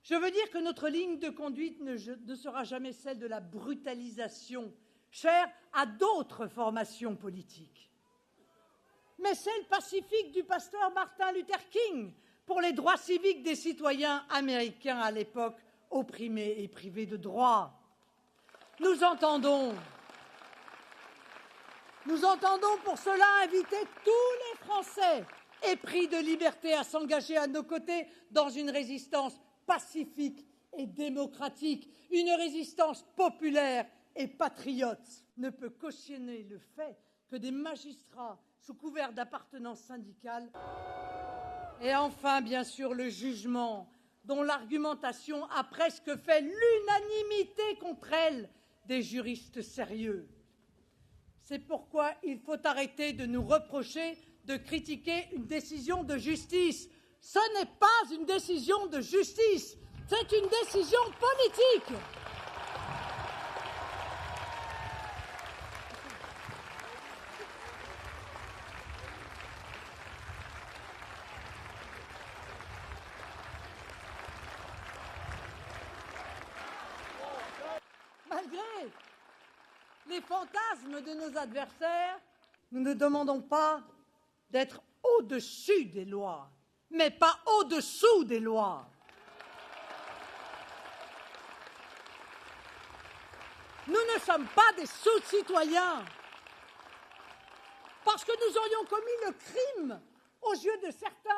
Je veux dire que notre ligne de conduite ne sera jamais celle de la brutalisation, chère à d'autres formations politiques, mais celle pacifique du pasteur Martin Luther King pour les droits civiques des citoyens américains à l'époque opprimés et privés de droits. Nous entendons pour cela inviter tous les Français épris de liberté à s'engager à nos côtés dans une résistance pacifique et démocratique, une résistance populaire et patriote. Ne peut cautionner le fait que des magistrats, sous couvert d'appartenance syndicale, et enfin, bien sûr, le jugement, dont l'argumentation a presque fait l'unanimité contre elle des juristes sérieux. C'est pourquoi il faut arrêter de nous reprocher de critiquer une décision de justice. Ce n'est pas une décision de justice, c'est une décision politique. Malgré les fantasmes de nos adversaires, nous ne demandons pas d'être au-dessus des lois, mais pas au-dessous des lois. Nous ne sommes pas des sous-citoyens, parce que nous aurions commis le crime, aux yeux de certains,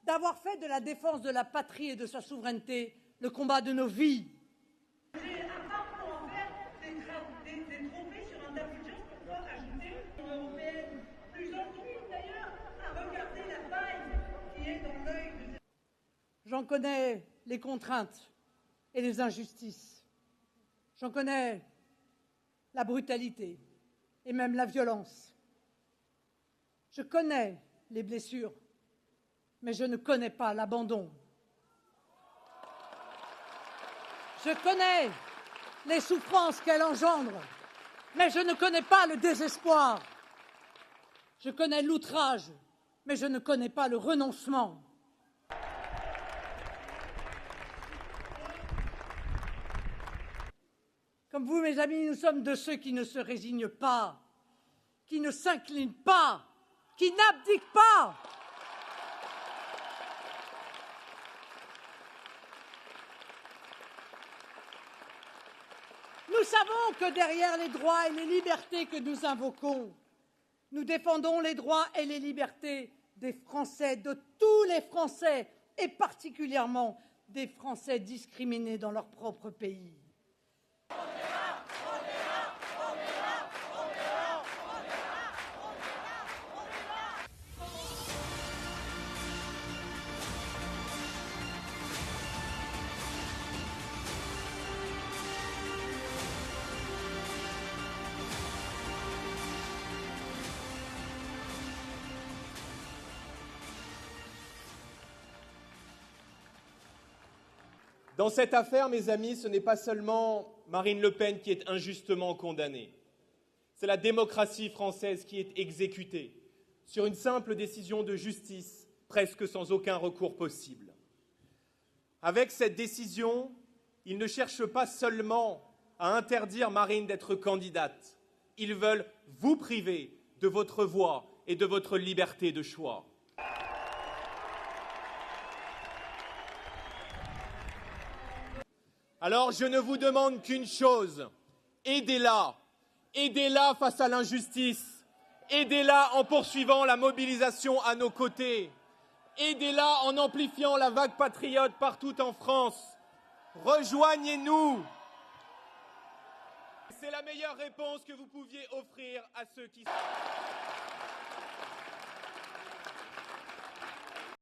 d'avoir fait de la défense de la patrie et de sa souveraineté le combat de nos vies. J'en connais les contraintes et les injustices. J'en connais la brutalité et même la violence. Je connais les blessures, mais je ne connais pas l'abandon. Je connais les souffrances qu'elle engendre, mais je ne connais pas le désespoir. Je connais l'outrage, mais je ne connais pas le renoncement. Comme vous, mes amis, nous sommes de ceux qui ne se résignent pas, qui ne s'inclinent pas, qui n'abdiquent pas. Nous savons que derrière les droits et les libertés que nous invoquons, nous défendons les droits et les libertés des Français, de tous les Français, et particulièrement des Français discriminés dans leur propre pays. Dans cette affaire, mes amis, ce n'est pas seulement Marine Le Pen qui est injustement condamnée. C'est la démocratie française qui est exécutée sur une simple décision de justice, presque sans aucun recours possible. Avec cette décision, ils ne cherchent pas seulement à interdire Marine d'être candidate. Ils veulent vous priver de votre voix et de votre liberté de choix. Alors je ne vous demande qu'une chose, aidez-la face à l'injustice, aidez-la en poursuivant la mobilisation à nos côtés, aidez-la en amplifiant la vague patriote partout en France, rejoignez-nous. C'est la meilleure réponse que vous pouviez offrir à ceux qui...